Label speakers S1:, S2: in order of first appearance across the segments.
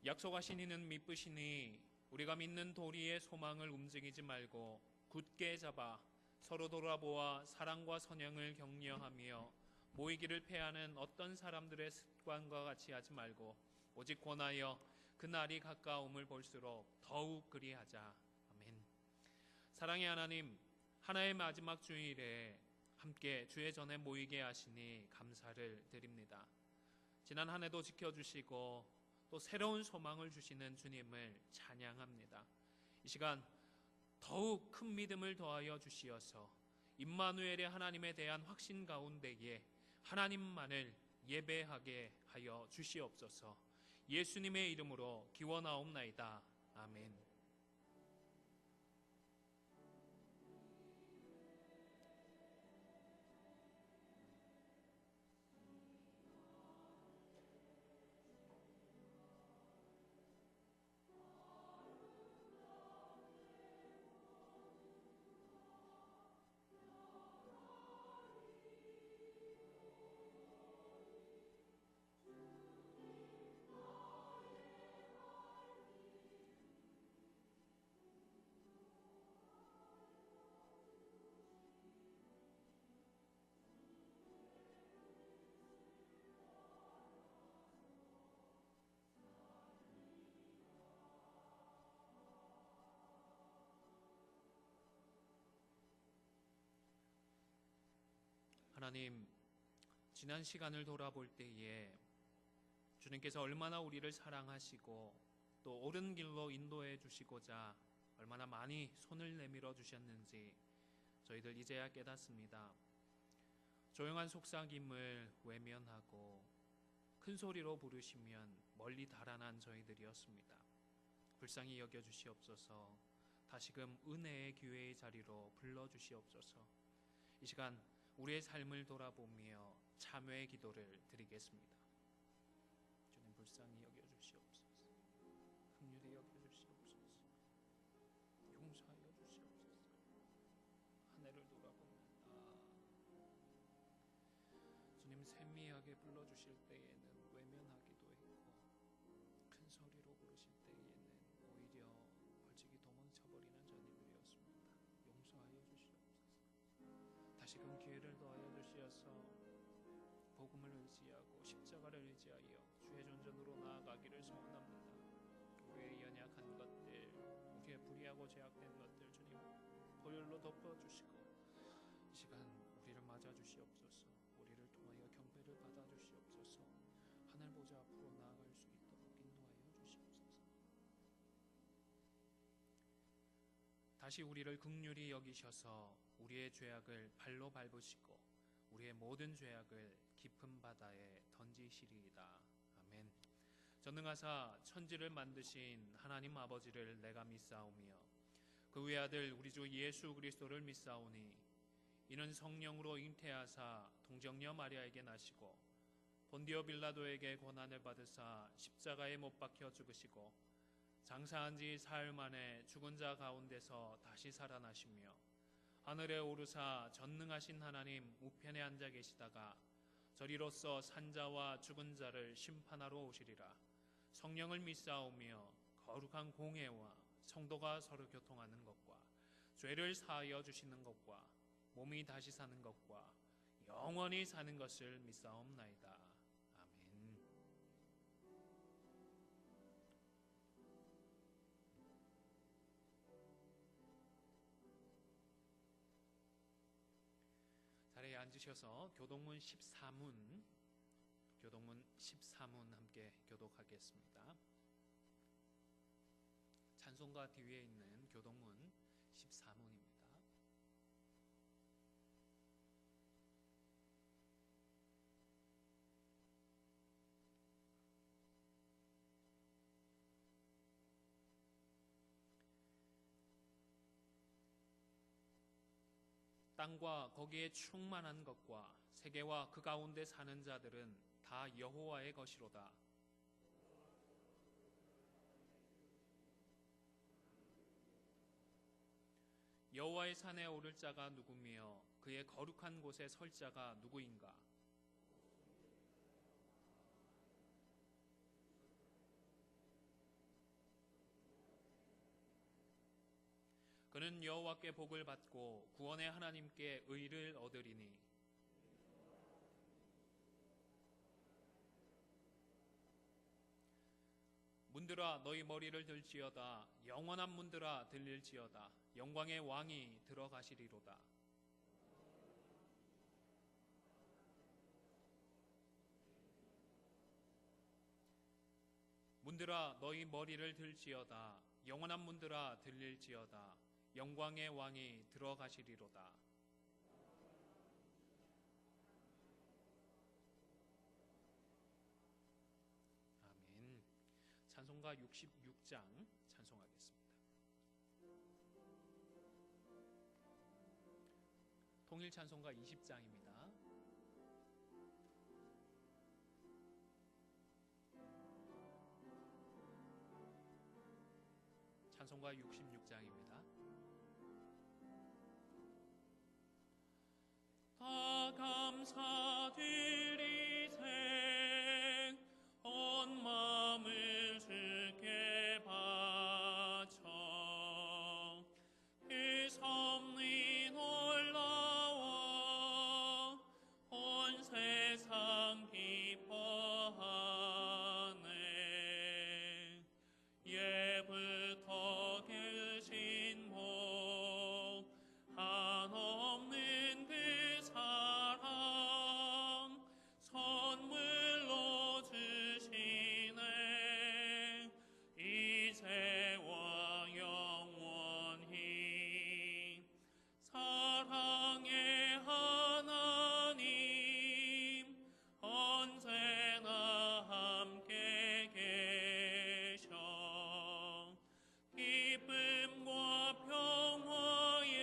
S1: 약속하신 이는 미쁘시니 우리가 믿는 도리의 소망을 움직이지 말고 굳게 잡아 서로 돌아보아 사랑과 선행을 격려하며 모이기를 패하는 어떤 사람들의 습관과 같이 하지 말고 오직 권하여 그 날이 가까움을 볼수록 더욱 그리하자. 아멘. 사랑의 하나님, 하나의 마지막 주일에 함께 주의 전에 모이게 하시니 감사를 드립니다. 지난 한 해도 지켜주시고 또 새로운 소망을 주시는 주님을 찬양합니다. 이 시간 더욱 큰 믿음을 더하여 주시어서 임마누엘의 하나님에 대한 확신 가운데에 하나님만을 예배하게 하여 주시옵소서. 예수님의 이름으로 기원하옵나이다. 아멘. 하나님, 지난 시간을 돌아볼 때에 주님께서 얼마나 우리를 사랑하시고 또 옳은 길로 인도해 주시고자 얼마나 많이 손을 내밀어 주셨는지 저희들 이제야 깨닫습니다. 조용한 속삭임을 외면하고 큰 소리로 부르시면 멀리 달아난 저희들이었습니다. 불쌍히 여겨 주시옵소서. 다시금 은혜의 기회의 자리로 불러 주시옵소서. 이 시간 우리의 삶을 돌아보며 참회의 기도를 드리겠습니다. 주님, 불쌍히 여겨 주시옵소서. 긍휼히 여겨 주시옵소서. 용서하여 주시옵소서. 한 해를 돌아봅니다. 주님, 세미하게 불러주실 때에는 외면하기도 했고 큰 소리로 부르실 때에는 오히려 벌칙이 도망쳐버리는 저희들이었습니다. 용서하여 주시옵소서. 다시금 기회를 더하여 주시어서 복음을 의지하고 십자가를 의지하여 주의 존전으로 나아가기를 소원합니다. 우리의 연약한 것들, 우리의 불의하고 죄악된 것들 주님 보혈로 덮어주시고 이 시간 우리를 맞아주시옵소서. 우리를 통하여 경배를 받아주시옵소서. 하늘 보좌 앞으로 나아갈 수 있도록 인도하여 주시옵소서. 다시 우리를 긍휼히 여기셔서 우리의 죄악을 발로 밟으시고 우리의 모든 죄악을 깊은 바다에 던지시리이다. 아멘. 전능하사 천지를 만드신 하나님 아버지를 내가 믿사오며 그 외아들 우리 주 예수 그리스도를 믿사오니 이는 성령으로 잉태하사 동정녀 마리아에게 나시고 본디오 빌라도에게 고난을 받으사 십자가에 못 박혀 죽으시고 장사한 지 사흘 만에 죽은 자 가운데서 다시 살아나시며 하늘에 오르사 전능하신 하나님 우편에 앉아 계시다가 저리로서 산자와 죽은 자를 심판하러 오시리라. 성령을 믿사오며 거룩한 공회와 성도가 서로 교통하는 것과 죄를 사하여 주시는 것과 몸이 다시 사는 것과 영원히 사는 것을 믿사옵나이다. 아멘. 자리에 앉으셔서 교동문 14문 함께 교독하겠습니다. 찬송가 뒤에 있는 교동문 14문입니다. 땅과 거기에 충만한 것과 세계와 그 가운데 사는 자들은 다 여호와의 것이로다. 여호와의 산에 오를 자가 누구며 그의 거룩한 곳에 설 자가 누구인가? 그는 여호와께 복을 받고 구원의 하나님께 의를 얻으리니 문들아 너희 머리를 들지어다. 영원한 문들아 들릴지어다. 영광의 왕이 들어가시리로다. 문들아 너희 머리를 들지어다. 영원한 문들아 들릴지어다. 영광의 왕이 들어가시리로다. 아멘. 찬송가 66장 찬송하겠습니다. 통일 찬송가 20장입니다. 찬송가 66장입니다. 다 감사드리세 온 마음을 주께 바쳐 그 섭리 놀라워 온 세상 기뻐하네. 예부터 계신 복 한없는 그 사랑 선물로 주시네. 이제와 영원히 사랑의 하나님 언제나 함께 계셔. 기쁨과 평화에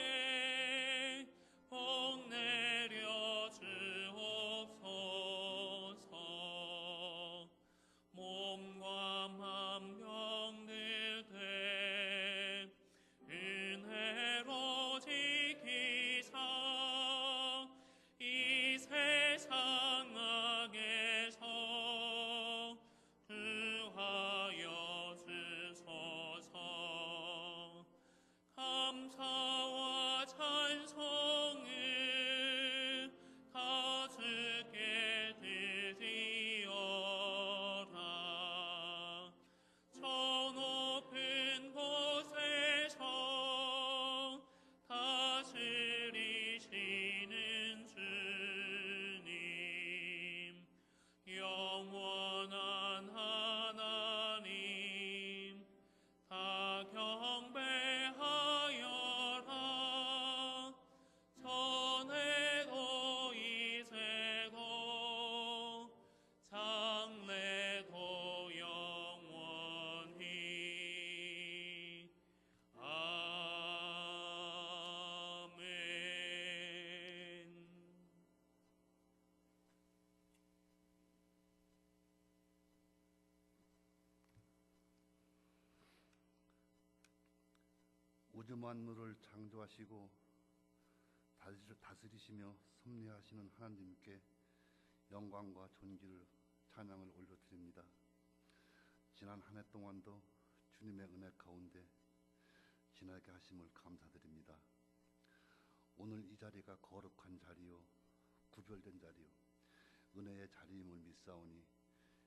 S1: 복 내려 주옵소서. 몸과 맘 병들되 은혜로 지키사 이 세상 악에서 구하여 주소서. 감사와 찬송을 다 주께 드리어라. 저 높은 곳에서 다스리시는 주님, 영원한 하나님 다 경배하여라. 전에도 이제도 장래도 영원히 아멘.
S2: 우주 만물을 창조하시고 다스리시며 섭리하시는 하나님께 영광과 존귀를 찬양을 올려드립니다. 지난 한 해 동안도 주님의 은혜 가운데 지나게 하심을 감사드립니다. 오늘 이 자리가 거룩한 자리요 구별된 자리요 은혜의 자리임을 믿사오니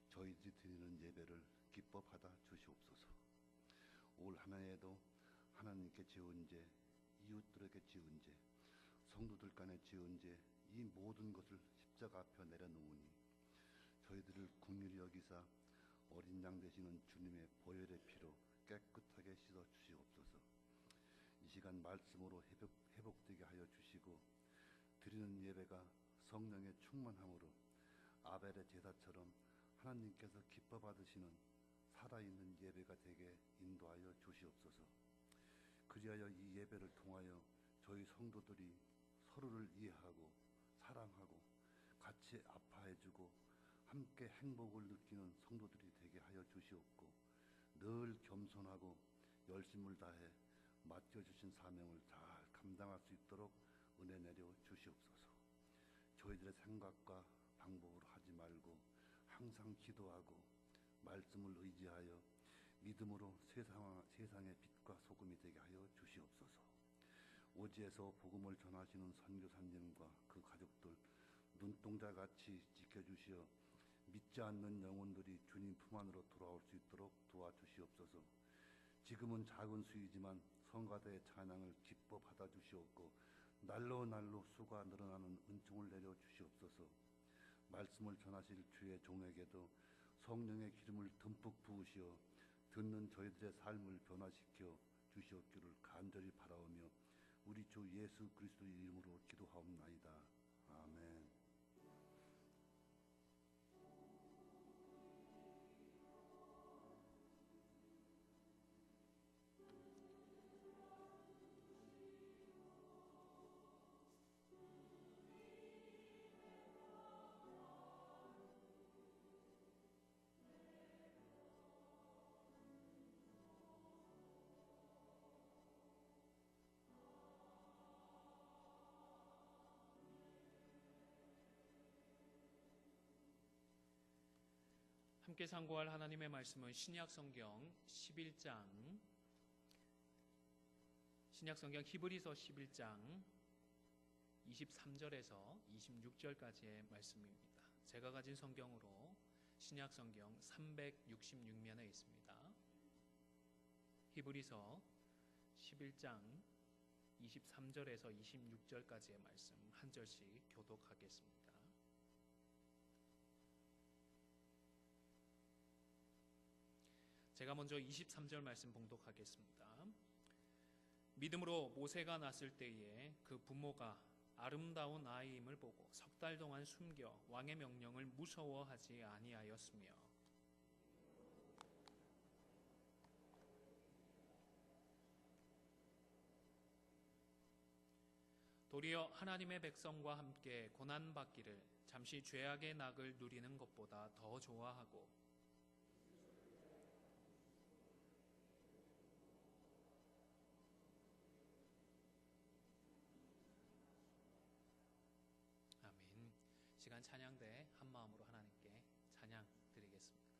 S2: 저희들이 드리는 예배를 기뻐 받아 주시옵소서. 올 한 해에도 하나님께 지은 죄, 이웃들에게 지은 죄, 성도들 간에 지은 죄, 이 모든 것을 십자가 앞에 내려놓으니 저희들을 긍휼히 여기사 어린 양 되시는 주님의 보혈의 피로 깨끗하게 씻어 주시옵소서. 이 시간 말씀으로 회복되게 하여 주시고 드리는 예배가 성령의 충만함으로 아벨의 제사처럼 하나님께서 기뻐 받으시는 살아있는 예배가 되게 인도하여 주시옵소서. 그리하여 이 예배를 통하여 저희 성도들이 서로를 이해하고 사랑하고 같이 아파해주고 함께 행복을 느끼는 성도들이 되게 하여 주시옵고 늘 겸손하고 열심을 다해 맡겨주신 사명을 잘 감당할 수 있도록 은혜 내려 주시옵소서. 저희들의 생각과 방법으로 하지 말고 항상 기도하고 말씀을 의지하여 믿음으로 세상의 빛과 소금이 되게 하여 주시옵소서. 오지에서 복음을 전하시는 선교사님과 그 가족들 눈동자같이 지켜주시어 믿지 않는 영혼들이 주님 품 안으로 돌아올 수 있도록 도와주시옵소서. 지금은 작은 수이지만 성가대의 찬양을 기뻐 받아주시옵고 날로 날로 수가 늘어나는 은총을 내려 주시옵소서. 말씀을 전하실 주의 종에게도 성령의 기름을 듬뿍 부으시어 듣는 저희들의 삶을 변화시켜 주시옵기를 간절히 바라오며 우리 주 예수 그리스도의 이름으로 기도하옵나이다. 아멘.
S1: 함께 상고할 하나님의 말씀은 신약성경 11장, 신약성경 히브리서 11장 23절에서 26절까지의 말씀입니다. 제가 가진 성경으로 신약성경 366면에 있습니다. 히브리서 11장 23절에서 26절까지의 말씀 한 절씩 교독하겠습니다. 제가 먼저 23절 말씀 봉독하겠습니다. 믿음으로 모세가 났을 때에 그 부모가 아름다운 아이임을 보고 석 달 동안 숨겨 왕의 명령을 무서워하지 아니하였으며 도리어 하나님의 백성과 함께 고난받기를 잠시 죄악의 낙을 누리는 것보다 더 좋아하고 아멘. 시간 찬양대 한 마음으로 하나님께 찬양 드리겠습니다.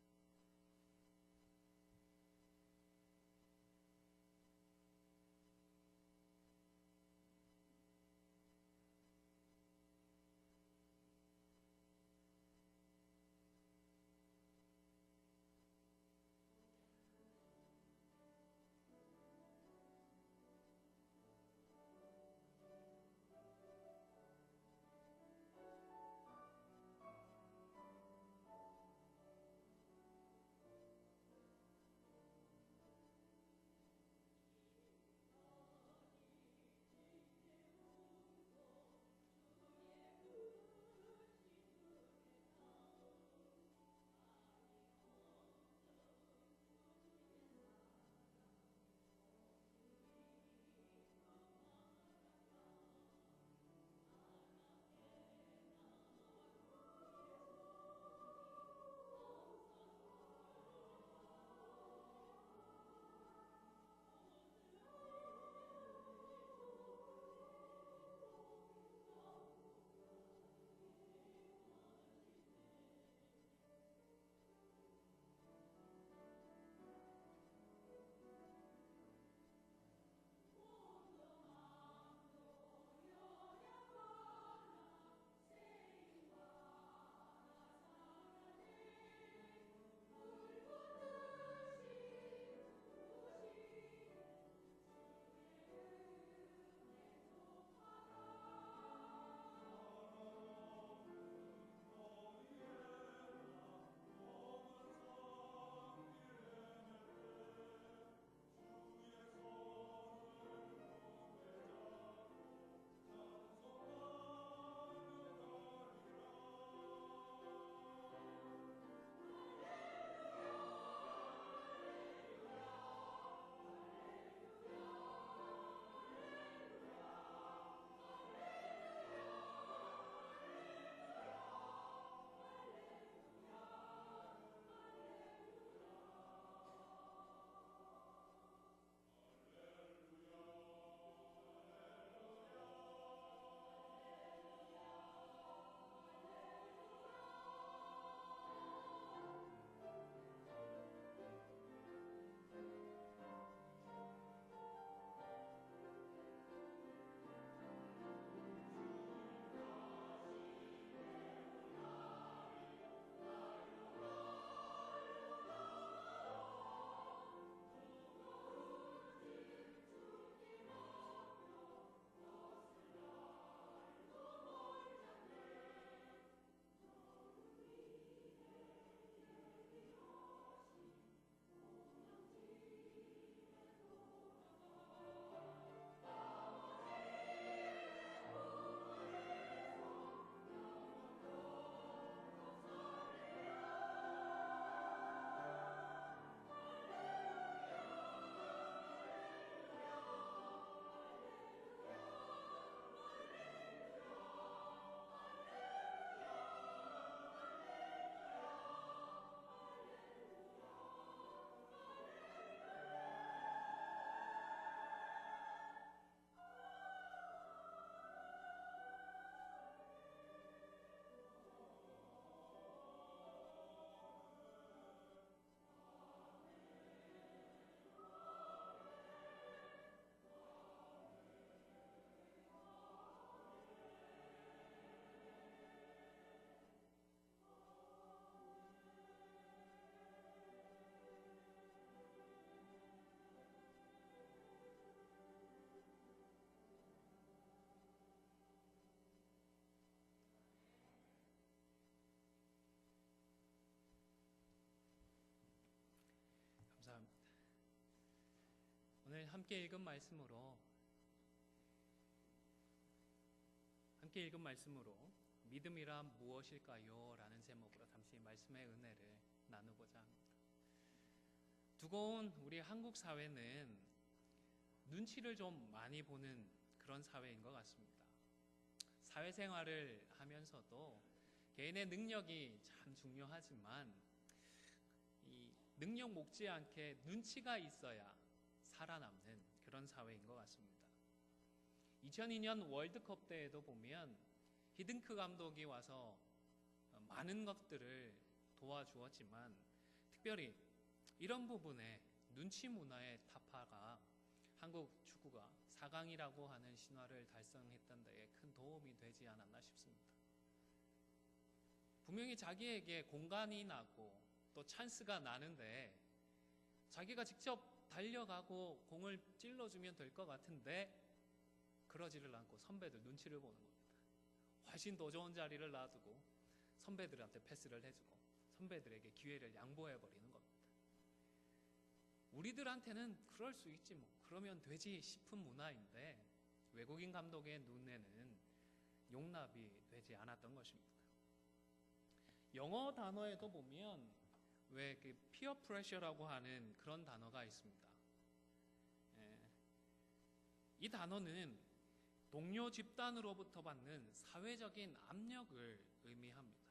S1: 오늘 함께 읽은 말씀으로 믿음이란 무엇일까요? 라는 제목으로 잠시 말씀의 은혜를 나누고자 합니다. 두고 온 우리 한국 사회는 눈치를 좀 많이 보는 그런 사회인 것 같습니다. 사회생활을 하면서도 개인의 능력이 참 중요하지만 이 능력 못지않게 눈치가 있어야 살아남는 그런 사회인 것 같습니다. 2002년 월드컵 때에도 보면 히딩크 감독이 와서 많은 것들을 도와주었지만 특별히 이런 부분에 눈치 문화의 타파가 한국 축구가 4강이라고 하는 신화를 달성했던 데에 큰 도움이 되지 않았나 싶습니다. 분명히 자기에게 공간이 나고 또 찬스가 나는데 자기가 직접 달려가고 공을 찔러주면 될 것 같은데 그러지를 않고 선배들 눈치를 보는 겁니다. 훨씬 더 좋은 자리를 놔두고 선배들한테 패스를 해주고 선배들에게 기회를 양보해버리는 겁니다. 우리들한테는 그럴 수 있지 뭐 그러면 되지 싶은 문화인데 외국인 감독의 눈에는 용납이 되지 않았던 것입니다. 영어 단어에도 보면 왜 그 피어 프레셔라고 하는 그런 단어가 있습니다. 이 단어는 동료 집단으로부터 받는 사회적인 압력을 의미합니다.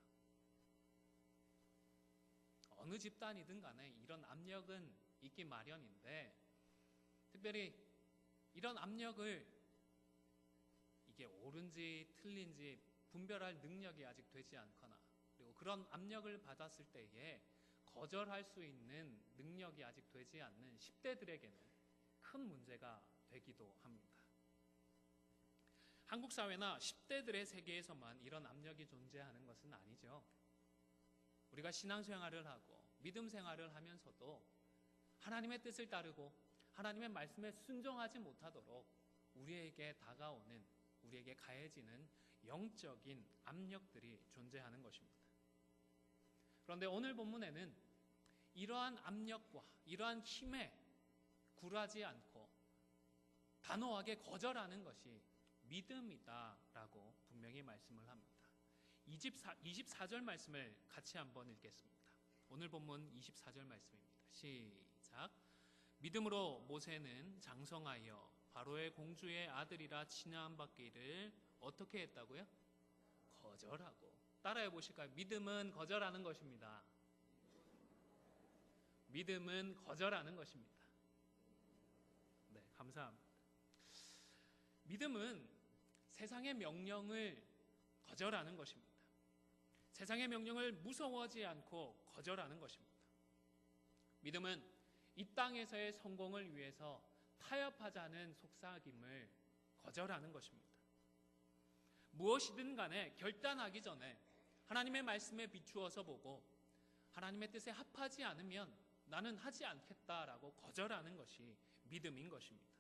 S1: 어느 집단이든 간에 이런 압력은 있기 마련인데 특별히 이런 압력을 이게 옳은지 틀린지 분별할 능력이 아직 되지 않거나 그리고 그런 압력을 받았을 때에 거절할 수 있는 능력이 아직 되지 않는 10대들에게는 큰 문제가 되기도 합니다. 한국 사회나 10대들의 세계에서만 이런 압력이 존재하는 것은 아니죠. 우리가 신앙생활을 하고 믿음 생활을 하면서도 하나님의 뜻을 따르고 하나님의 말씀에 순종하지 못하도록 우리에게 다가오는 우리에게 가해지는 영적인 압력들이 존재하는 것입니다. 그런데 오늘 본문에는 이러한 압력과 이러한 힘에 굴하지 않고 단호하게 거절하는 것이 믿음이다라고 분명히 말씀을 합니다. 24절 말씀을 같이 한번 읽겠습니다. 오늘 본문 24절 말씀입니다. 시작. 믿음으로 모세는 장성하여 바로의 공주의 아들이라 칭함받기를 어떻게 했다고요? 거절하고. 따라해 보실까요? 믿음은 거절하는 것입니다. 믿음은 거절하는 것입니다. 네, 감사합니다. 믿음은 세상의 명령을 거절하는 것입니다. 세상의 명령을 무서워하지 않고 거절하는 것입니다. 믿음은 이 땅에서의 성공을 위해서 타협하자는 속삭임을 거절하는 것입니다. 무엇이든 간에 결단하기 전에 하나님의 말씀에 비추어서 보고 하나님의 뜻에 합하지 않으면 나는 하지 않겠다라고 거절하는 것이 믿음인 것입니다.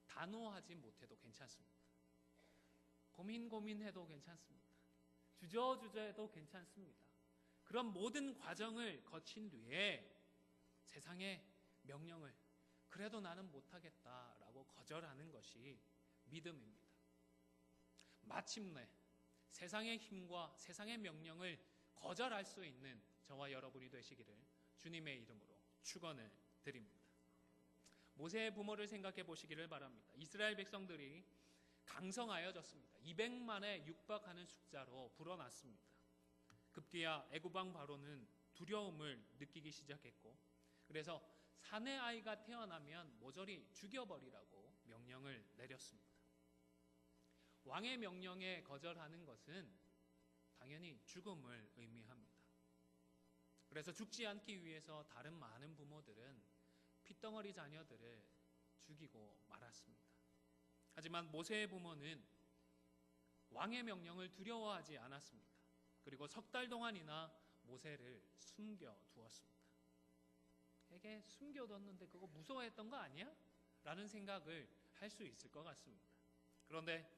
S1: 단호하지 못해도 괜찮습니다. 고민해도 괜찮습니다. 주저해도 괜찮습니다. 그런 모든 과정을 거친 뒤에 세상의 명령을 그래도 나는 못하겠다라고 거절하는 것이 믿음입니다. 마침내 세상의 힘과 세상의 명령을 거절할 수 있는 저와 여러분이 되시기를 주님의 이름으로 축원을 드립니다. 모세의 부모를 생각해 보시기를 바랍니다. 이스라엘 백성들이 강성하여졌습니다. 200만에 육박하는 숫자로 불어났습니다. 급기야 애굽 왕 바로는 두려움을 느끼기 시작했고 그래서 사내 아이가 태어나면 모조리 죽여버리라고 명령을 내렸습니다. 왕의 명령에 거절하는 것은 당연히 죽음을 의미합니다. 그래서 죽지 않기 위해서 다른 많은 부모들은 핏덩어리 자녀들을 죽이고 말았습니다. 하지만 모세의 부모는 왕의 명령을 두려워하지 않았습니다. 그리고 석 달 동안이나 모세를 숨겨두었습니다. 에게 숨겨뒀는데 그거 무서워했던 거 아니야? 라는 생각을 할 수 있을 것 같습니다. 그런데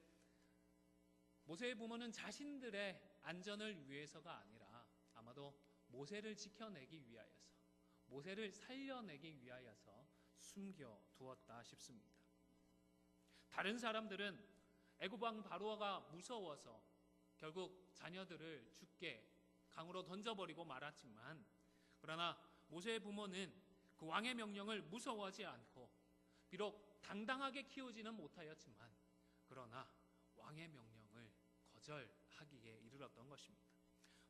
S1: 모세의 부모는 자신들의 안전을 위해서가 아니라 아마도 모세를 지켜내기 위하여서 모세를 살려내기 위하여서 숨겨 두었다 싶습니다. 다른 사람들은 애굽 왕 바로가 무서워서 결국 자녀들을 죽게 강으로 던져버리고 말았지만, 그러나 모세의 부모는 그 왕의 명령을 무서워하지 않고 비록 당당하게 키우지는 못하였지만 그러나 왕의 명령을 거절하기에 이르렀던 것입니다.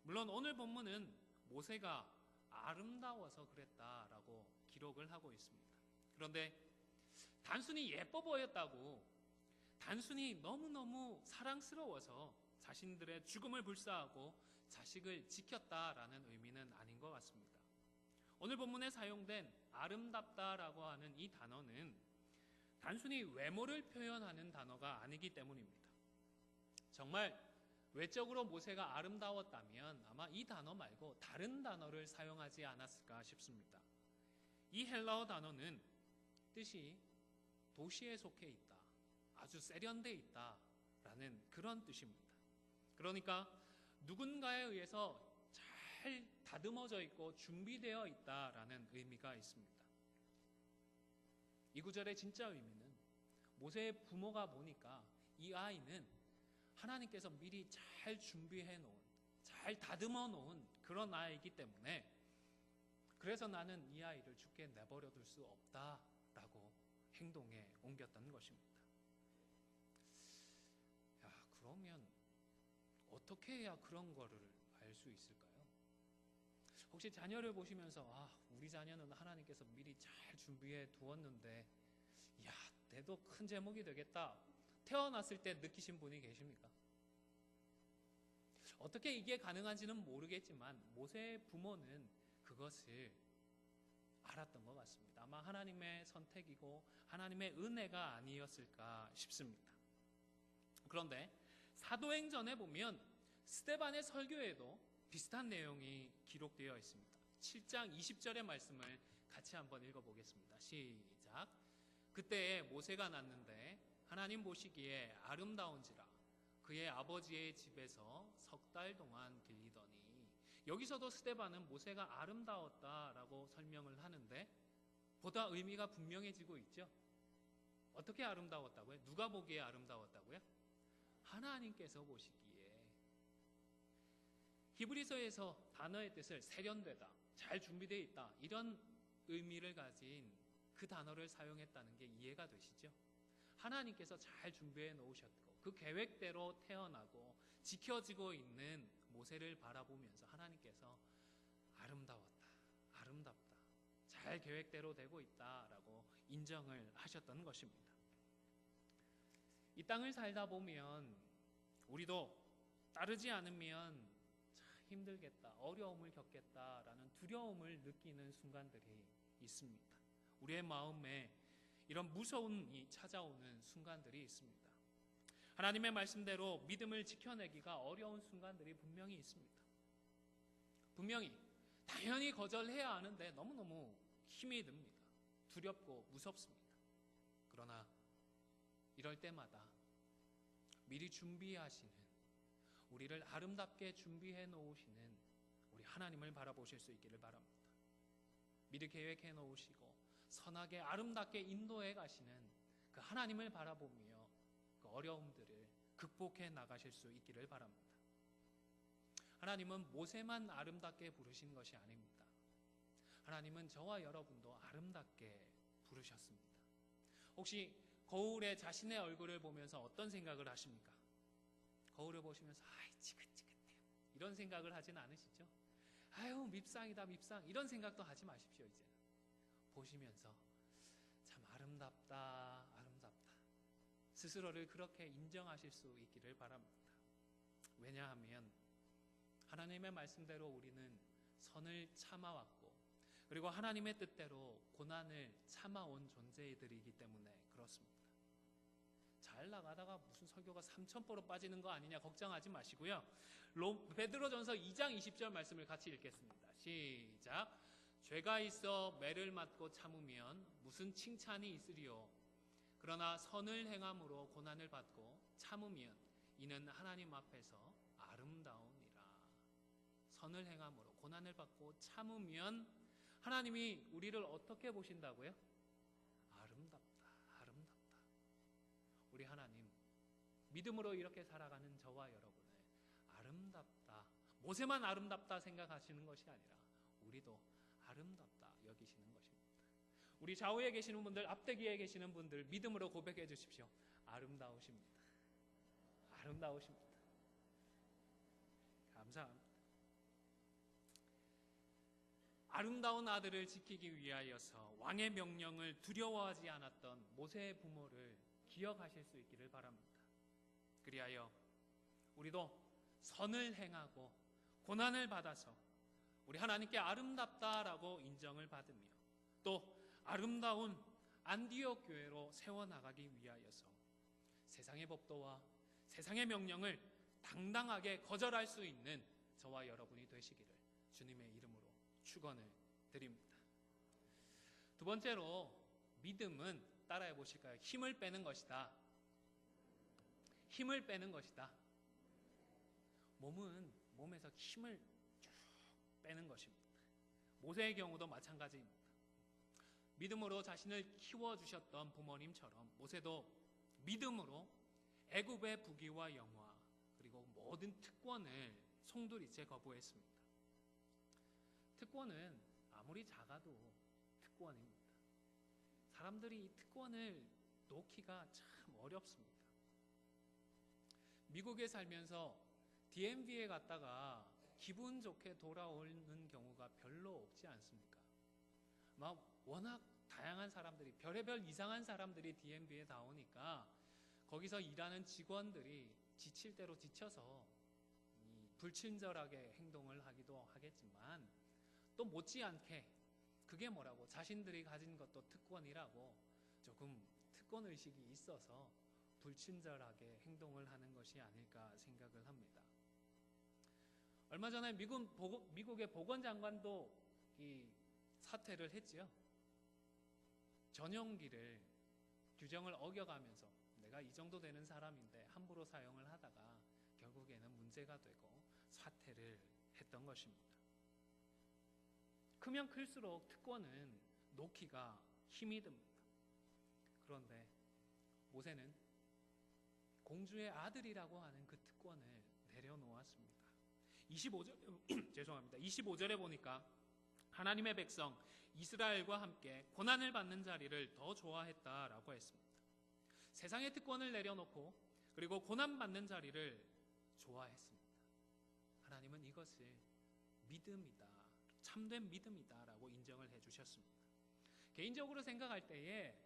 S1: 물론 오늘 본문은 모세가 아름다워서 그랬다라고 기록을 하고 있습니다. 그런데 단순히 예뻐 보였다고, 단순히 너무너무 사랑스러워서 자신들의 죽음을 불사하고 자식을 지켰다라는 의미는 아닌 것 같습니다. 오늘 본문에 사용된 아름답다라고 하는 이 단어는 단순히 외모를 표현하는 단어가 아니기 때문입니다. 정말 외적으로 모세가 아름다웠다면 아마 이 단어 말고 다른 단어를 사용하지 않았을까 싶습니다. 이 헬라어 단어는 뜻이 도시에 속해 있다, 아주 세련돼 있다라는 그런 뜻입니다. 그러니까 누군가에 의해서 잘 다듬어져 있고 준비되어 있다라는 의미가 있습니다. 이 구절의 진짜 의미는 모세의 부모가 보니까 이 아이는 하나님께서 미리 잘 준비해 놓은, 잘 다듬어 놓은 그런 아이이기 때문에 그래서 나는 이 아이를 죽게 내버려 둘 수 없다라고 행동에 옮겼던 것입니다. 그러면 어떻게 해야 그런 거를 알 수 있을까요? 혹시 자녀를 보시면서 우리 자녀는 하나님께서 미리 잘 준비해 두었는데 내도 큰 제목이 되겠다, 태어났을 때 느끼신 분이 계십니까? 어떻게 이게 가능한지는 모르겠지만 모세의 부모는 그것을 알았던 것 같습니다. 아마 하나님의 선택이고 하나님의 은혜가 아니었을까 싶습니다. 그런데 사도행전에 보면 스데반의 설교에도 비슷한 내용이 기록되어 있습니다. 7장 20절의 말씀을 같이 한번 읽어보겠습니다. 시작. 그때에 모세가 낳는데 하나님 보시기에 아름다운지라 그의 아버지의 집에서 석 달 동안 길리더니, 여기서도 스데반은 모세가 아름다웠다라고 설명을 하는데 보다 의미가 분명해지고 있죠. 어떻게 아름다웠다고요? 누가 보기에 아름다웠다고요? 하나님께서 보시기에. 히브리서에서 단어의 뜻을 세련되다, 잘 준비되어 있다, 이런 의미를 가진 그 단어를 사용했다는 게 이해가 되시죠? 하나님께서 잘 준비해 놓으셨고 그 계획대로 태어나고 지켜지고 있는 모세를 바라보면서 하나님께서 아름다웠다, 아름답다, 잘 계획대로 되고 있다라고 인정을 하셨던 것입니다. 이 땅을 살다 보면 우리도 따르지 않으면 참 힘들겠다, 어려움을 겪겠다라는 두려움을 느끼는 순간들이 있습니다. 우리의 마음에 이런 무서움이 찾아오는 순간들이 있습니다. 하나님의 말씀대로 믿음을 지켜내기가 어려운 순간들이 분명히 있습니다. 분명히 당연히 거절해야 하는데 너무너무 힘이 듭니다. 두렵고 무섭습니다. 그러나 이럴 때마다 미리 준비하시는, 우리를 아름답게 준비해 놓으시는 우리 하나님을 바라보실 수 있기를 바랍니다. 미리 계획해 놓으시고 선하게 아름답게 인도해 가시는 그 하나님을 바라보며 그 어려움들을 극복해 나가실 수 있기를 바랍니다. 하나님은 모세만 아름답게 부르신 것이 아닙니다. 하나님은 저와 여러분도 아름답게 부르셨습니다. 혹시 거울에 자신의 얼굴을 보면서 어떤 생각을 하십니까? 거울을 보시면서 지긋지긋해요, 이런 생각을 하진 않으시죠? 아유 밉상이다, 밉상, 이런 생각도 하지 마십시오. 이제는 보시면서 참 아름답다, 아름답다, 스스로를 그렇게 인정하실 수 있기를 바랍니다. 왜냐하면 하나님의 말씀대로 우리는 선을 참아왔고 그리고 하나님의 뜻대로 고난을 참아온 존재들이기 때문에 그렇습니다. 잘 나가다가 무슨 설교가 3,000%로 빠지는 거 아니냐 걱정하지 마시고요. 베드로전서 2장 20절 말씀을 같이 읽겠습니다. 시작. 죄가 있어 매를 맞고 참으면 무슨 칭찬이 있으리요. 그러나 선을 행함으로 고난을 받고 참으면 이는 하나님 앞에서 아름다우니라. 선을 행함으로 고난을 받고 참으면 하나님이 우리를 어떻게 보신다고요? 우리 하나님, 믿음으로 이렇게 살아가는 저와 여러분을 아름답다, 모세만 아름답다 생각하시는 것이 아니라 우리도 아름답다 여기시는 것입니다. 우리 좌우에 계시는 분들, 앞대기에 계시는 분들 믿음으로 고백해 주십시오. 아름다우십니다. 아름다우십니다. 감사합니다. 아름다운 아들을 지키기 위하여서 왕의 명령을 두려워하지 않았던 모세의 부모를 기억하실 수 있기를 바랍니다. 그리하여 우리도 선을 행하고 고난을 받아서 우리 하나님께 아름답다라고 인정을 받으며 또 아름다운 안디옥 교회로 세워나가기 위하여서 세상의 법도와 세상의 명령을 당당하게 거절할 수 있는 저와 여러분이 되시기를 주님의 이름으로 축원을 드립니다. 두 번째로 믿음은 따라해 보실까요? 힘을 빼는 것이다. 힘을 빼는 것이다. 몸은 몸에서 힘을 쭉 빼는 것입니다. 모세의 경우도 마찬가지입니다. 믿음으로 자신을 키워주셨던 부모님처럼 모세도 믿음으로 애굽의 부귀와 영화 그리고 모든 특권을 송두리째 거부했습니다. 특권은 아무리 작아도 특권입니다. 사람들이 이 특권을 놓기가 참 어렵습니다. 미국에 살면서 DMV에 갔다가 기분 좋게 돌아오는 경우가 별로 없지 않습니까? 워낙 다양한 사람들이, 별의별 이상한 사람들이 DMV에 다 오니까 거기서 일하는 직원들이 지칠 대로 지쳐서 불친절하게 행동을 하기도 하겠지만 또 못지않게 그게 뭐라고 자신들이 가진 것도 특권이라고 조금 특권 의식이 있어서 불친절하게 행동을 하는 것이 아닐까 생각을 합니다. 얼마 전에 미국의 보건장관도 이 사퇴를 했지요. 전용기를 규정을 어겨가면서 내가 이 정도 되는 사람인데 함부로 사용을 하다가 결국에는 문제가 되고 사퇴를 했던 것입니다. 크면 클수록 특권은 놓기가 힘이 듭니다. 그런데 모세는 공주의 아들이라고 하는 그 특권을 내려놓았습니다. 25절에 보니까 하나님의 백성 이스라엘과 함께 고난을 받는 자리를 더 좋아했다라고 했습니다. 세상의 특권을 내려놓고 그리고 고난받는 자리를 좋아했습니다. 하나님은 이것을 믿음이다, 참된 믿음이다라고 인정을 해주셨습니다. 개인적으로 생각할 때에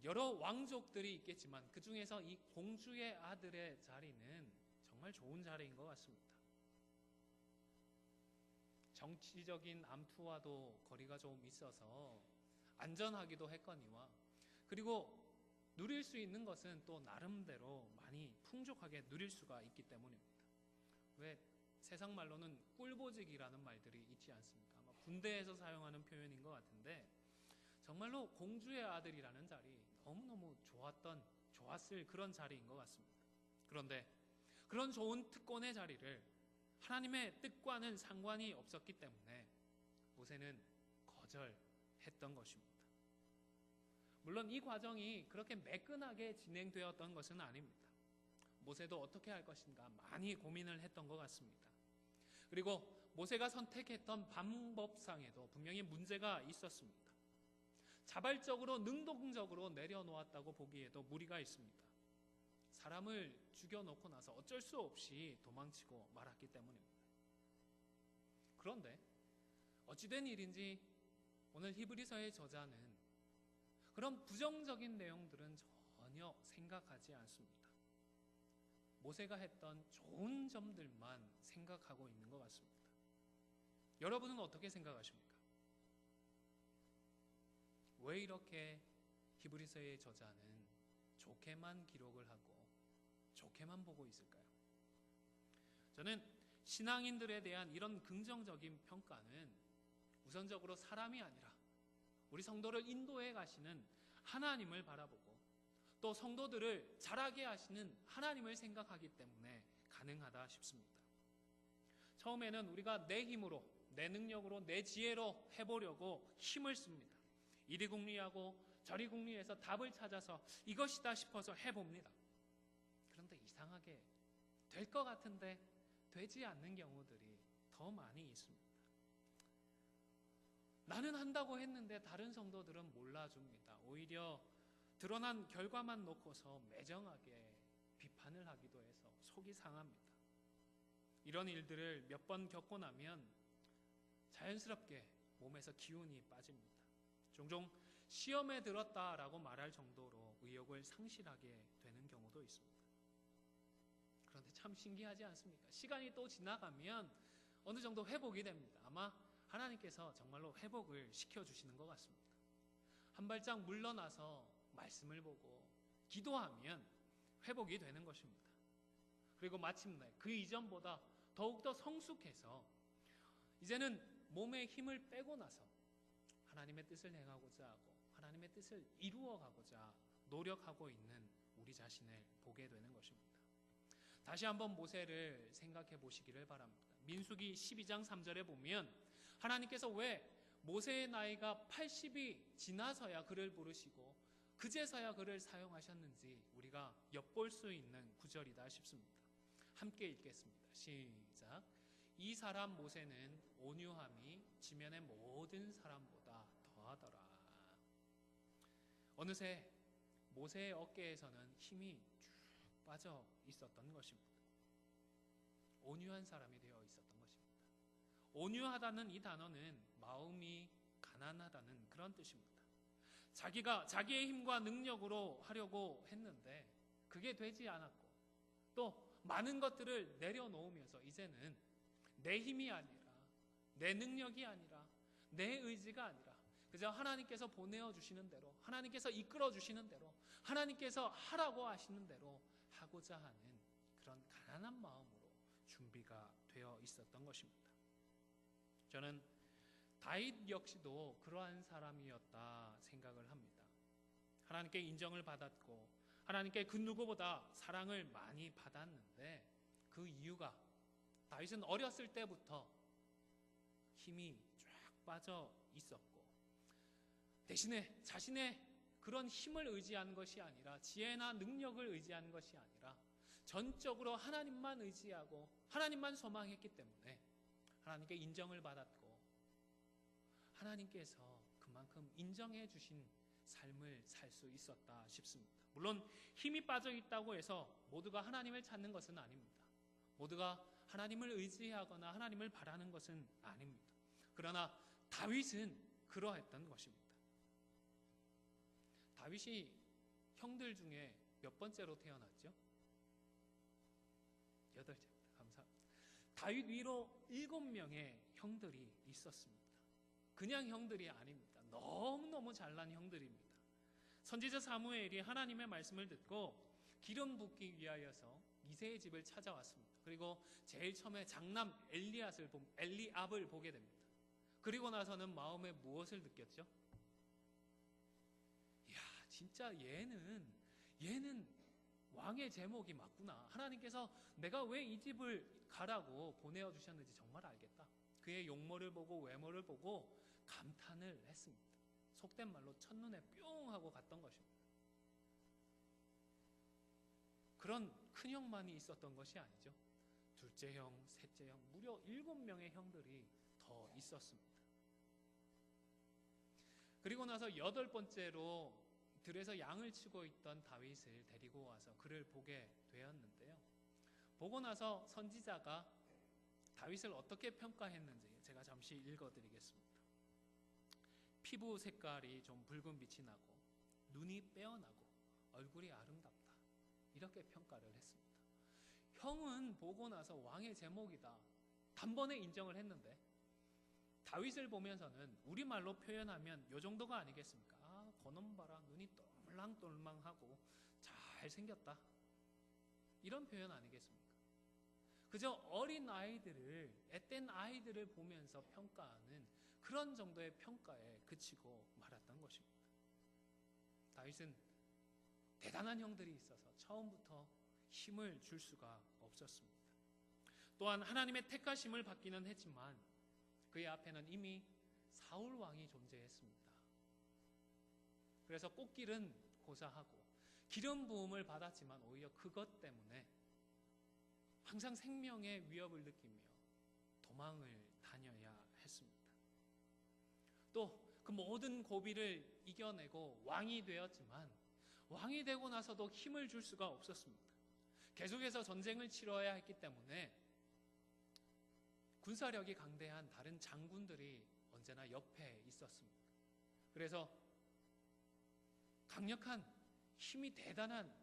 S1: 여러 왕족들이 있겠지만 그 중에서 이 공주의 아들의 자리는 정말 좋은 자리인 것 같습니다. 정치적인 암투와도 거리가 좀 있어서 안전하기도 했거니와 그리고 누릴 수 있는 것은 또 나름대로 많이 풍족하게 누릴 수가 있기 때문입니다. 왜 세상 말로는 꿀보직이라는 말들이 있지 않습니까? 아마 군대에서 사용하는 표현인 것 같은데 정말로 공주의 아들이라는 자리 너무너무 좋았을 그런 자리인 것 같습니다. 그런데 그런 좋은 특권의 자리를 하나님의 뜻과는 상관이 없었기 때문에 모세는 거절했던 것입니다. 물론 이 과정이 그렇게 매끈하게 진행되었던 것은 아닙니다. 모세도 어떻게 할 것인가 많이 고민을 했던 것 같습니다. 그리고 모세가 선택했던 방법상에도 분명히 문제가 있었습니다. 자발적으로 능동적으로 내려놓았다고 보기에도 무리가 있습니다. 사람을 죽여놓고 나서 어쩔 수 없이 도망치고 말았기 때문입니다. 그런데 어찌된 일인지 오늘 히브리서의 저자는 그런 부정적인 내용들은 전혀 생각하지 않습니다. 모세가 했던 좋은 점들만 생각하고 있는 것 같습니다. 여러분은 어떻게 생각하십니까? 왜 이렇게 히브리서의 저자는 좋게만 기록을 하고 좋게만 보고 있을까요? 저는 신앙인들에 대한 이런 긍정적인 평가는 우선적으로 사람이 아니라 우리 성도를 인도해 가시는 하나님을 바라보고 또 성도들을 자라게 하시는 하나님을 생각하기 때문에 가능하다 싶습니다. 처음에는 우리가 내 힘으로, 내 능력으로, 내 지혜로 해보려고 힘을 씁니다. 이리궁리하고 저리궁리에서 답을 찾아서 이것이다 싶어서 해봅니다. 그런데 이상하게 될 것 같은데 되지 않는 경우들이 더 많이 있습니다. 나는 한다고 했는데 다른 성도들은 몰라줍니다. 오히려 드러난 결과만 놓고서 매정하게 비판을 하기도 해서 속이 상합니다. 이런 일들을 몇 번 겪고 나면 자연스럽게 몸에서 기운이 빠집니다. 종종 시험에 들었다라고 말할 정도로 의욕을 상실하게 되는 경우도 있습니다. 그런데 참 신기하지 않습니까? 시간이 또 지나가면 어느 정도 회복이 됩니다. 아마 하나님께서 정말로 회복을 시켜주시는 것 같습니다. 한 발짝 물러나서 말씀을 보고 기도하면 회복이 되는 것입니다. 그리고 마침내 그 이전보다 더욱더 성숙해서 이제는 몸에 힘을 빼고 나서 하나님의 뜻을 행하고자 하고 하나님의 뜻을 이루어가고자 노력하고 있는 우리 자신을 보게 되는 것입니다. 다시 한번 모세를 생각해 보시기를 바랍니다. 민수기 12장 3절에 보면 하나님께서 왜 모세의 나이가 80이 지나서야 그를 부르시고 그제서야 그를 사용하셨는지 우리가 엿볼 수 있는 구절이다 싶습니다. 함께 읽겠습니다. 시작. 이 사람 모세는 온유함이 지면의 모든 사람보다 더하더라. 어느새 모세의 어깨에서는 힘이 쭉 빠져 있었던 것입니다. 온유한 사람이 되어 있었던 것입니다. 온유하다는 이 단어는 마음이 가난하다는 그런 뜻입니다. 자기가 자기의 힘과 능력으로 하려고 했는데 그게 되지 않았고 또 많은 것들을 내려놓으면서 이제는 내 힘이 아니라 내 능력이 아니라 내 의지가 아니라 그저 하나님께서 보내어 주시는 대로 하나님께서 이끌어 주시는 대로 하나님께서 하라고 하시는 대로 하고자 하는 그런 가난한 마음으로 준비가 되어 있었던 것입니다. 저는 다윗 역시도 그러한 사람이었다 생각을 합니다. 하나님께 인정을 받았고 하나님께 그 누구보다 사랑을 많이 받았는데 그 이유가 다윗은 어렸을 때부터 힘이 쫙 빠져 있었고 대신에 자신의 그런 힘을 의지하는 것이 아니라 지혜나 능력을 의지하는 것이 아니라 전적으로 하나님만 의지하고 하나님만 소망했기 때문에 하나님께 인정을 받았고 하나님께서 그만큼 인정해 주신 삶을 살 수 있었다 싶습니다. 물론 힘이 빠져 있다고 해서 모두가 하나님을 찾는 것은 아닙니다. 모두가 하나님을 의지하거나 하나님을 바라는 것은 아닙니다. 그러나 다윗은 그러했던 것입니다. 다윗이 형들 중에 몇 번째로 태어났죠? 8째입니다. 감사합니다. 다윗 위로 7명의 형들이 있었습니다. 그냥 형들이 아닙니다. 너무너무 잘난 형들입니다. 선지자 사무엘이 하나님의 말씀을 듣고 기름 붓기 위하여서 이새의 집을 찾아왔습니다. 그리고 제일 처음에 장남 엘리압을 보게 됩니다. 그리고 나서는 마음에 무엇을 느꼈죠? 이야, 진짜 얘는 왕의 제목이 맞구나. 하나님께서 내가 왜 이 집을 가라고 보내어 주셨는지 정말 알겠다. 그의 용모를 보고 외모를 보고 감탄을 했습니다. 속된 말로 첫눈에 뿅 하고 갔던 것입니다. 그런 큰형만이 있었던 것이 아니죠. 둘째 형, 셋째 형, 무려 7명의 형들이 더 있었습니다. 그리고 나서 8번째로 들에서 양을 치고 있던 다윗을 데리고 와서 그를 보게 되었는데요. 보고 나서 선지자가 다윗을 어떻게 평가했는지 제가 잠시 읽어드리겠습니다. 피부 색깔이 좀 붉은 빛이 나고 눈이 빼어나고 얼굴이 아름답다. 이렇게 평가를 했습니다. 형은 보고 나서 왕의 제목이다. 단번에 인정을 했는데 다윗을 보면서는 우리말로 표현하면 요 정도가 아니겠습니까? 아, 거놈 봐라. 눈이 똘망똘망하고 잘생겼다. 이런 표현 아니겠습니까? 그저 어린 아이들을, 앳된 아이들을 보면서 평가하는 그런 정도의 평가에 그치고 말았던 것입니다. 다윗은 대단한 형들이 있어서 처음부터 힘을 줄 수가 없었습니다. 또한 하나님의 택하심을 받기는 했지만 그의 앞에는 이미 사울 왕이 존재했습니다. 그래서 꽃길은 고사하고 기름 부음을 받았지만 오히려 그것 때문에 항상 생명의 위협을 느끼며 도망을 다녀야 했습니다. 또 그 모든 고비를 이겨내고 왕이 되었지만 왕이 되고 나서도 힘을 줄 수가 없었습니다. 계속해서 전쟁을 치러야 했기 때문에 군사력이 강대한 다른 장군들이 언제나 옆에 있었습니다. 그래서 강력한 힘이 대단한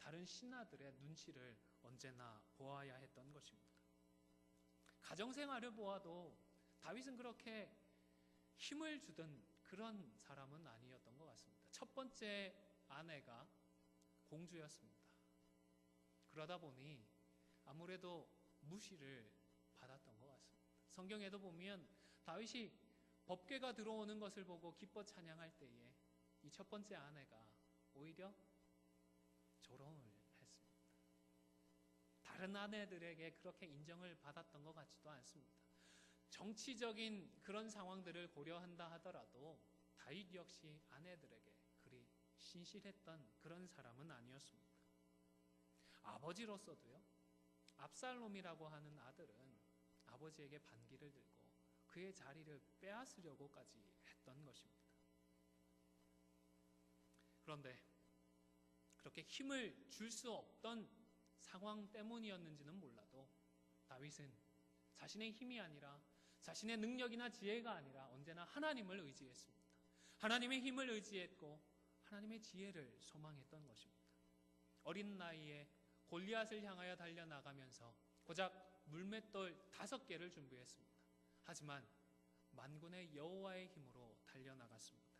S1: 다른 신하들의 눈치를 언제나 보아야 했던 것입니다. 가정생활을 보아도 다윗은 그렇게 힘을 주던 그런 사람은 아니었던 것 같습니다. 첫 번째 아내가 공주였습니다. 그러다 보니 아무래도 무시를 받았던 것 같습니다. 성경에도 보면 다윗이 법궤가 들어오는 것을 보고 기뻐 찬양할 때에 이 첫 번째 아내가 오히려 조롱을 했습니다. 다른 아내들에게 그렇게 인정을 받았던 것 같지도 않습니다. 정치적인 그런 상황들을 고려한다 하더라도 다윗 역시 아내들에게 그리 신실했던 그런 사람은 아니었습니다. 아버지로서도요, 압살롬이라고 하는 아들은 아버지에게 반기를 들고 그의 자리를 빼앗으려고까지 했던 것입니다. 그런데 그렇게 힘을 줄 수 없던 상황 때문이었는지는 몰라도 다윗은 자신의 힘이 아니라 자신의 능력이나 지혜가 아니라 언제나 하나님을 의지했습니다. 하나님의 힘을 의지했고 하나님의 지혜를 소망했던 것입니다. 어린 나이에 골리앗을 향하여 달려나가면서 고작 물맷돌 5개를 준비했습니다. 하지만 만군의 여호와의 힘으로 달려나갔습니다.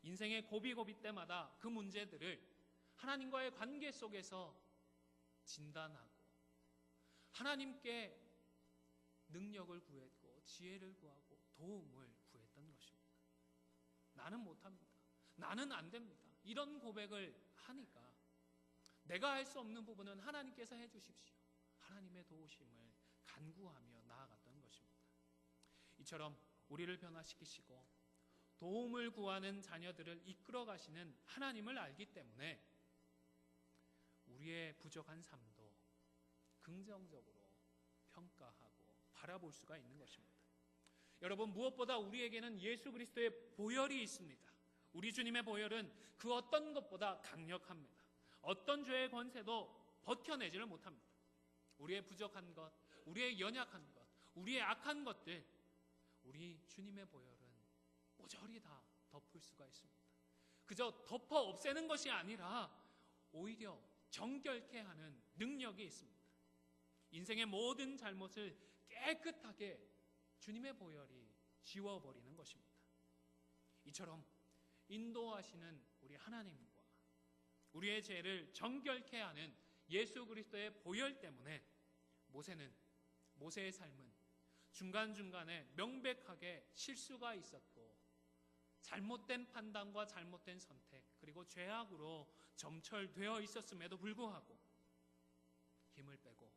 S1: 인생의 고비고비 때마다 그 문제들을 하나님과의 관계 속에서 진단하고 하나님께 능력을 구했고 지혜를 구하고 도움을 구했던 것입니다. 나는 못합니다. 나는 안 됩니다. 이런 고백을 하니까 내가 할 수 없는 부분은 하나님께서 해주십시오. 하나님의 도우심을 간구하며 나아갔던 것입니다. 이처럼 우리를 변화시키시고 도움을 구하는 자녀들을 이끌어 가시는 하나님을 알기 때문에 우리의 부족한 삶도 긍정적으로 평가하고 바라볼 수가 있는 것입니다. 여러분, 무엇보다 우리에게는 예수 그리스도의 보혈이 있습니다. 우리 주님의 보혈은 그 어떤 것보다 강력합니다. 어떤 죄의 권세도 버텨내지를 못합니다. 우리의 부족한 것, 우리의 연약한 것, 우리의 악한 것들, 우리 주님의 보혈은 모조리 다 덮을 수가 있습니다. 그저 덮어 없애는 것이 아니라 오히려 정결케 하는 능력이 있습니다. 인생의 모든 잘못을 깨끗하게 주님의 보혈이 지워버리는 것입니다. 이처럼 인도하시는 우리 하나님과 우리의 죄를 정결케 하는 예수 그리스도의 보혈 때문에 모세의 삶은 중간중간에 명백하게 실수가 있었고 잘못된 판단과 잘못된 선택 그리고 죄악으로 점철되어 있었음에도 불구하고 힘을 빼고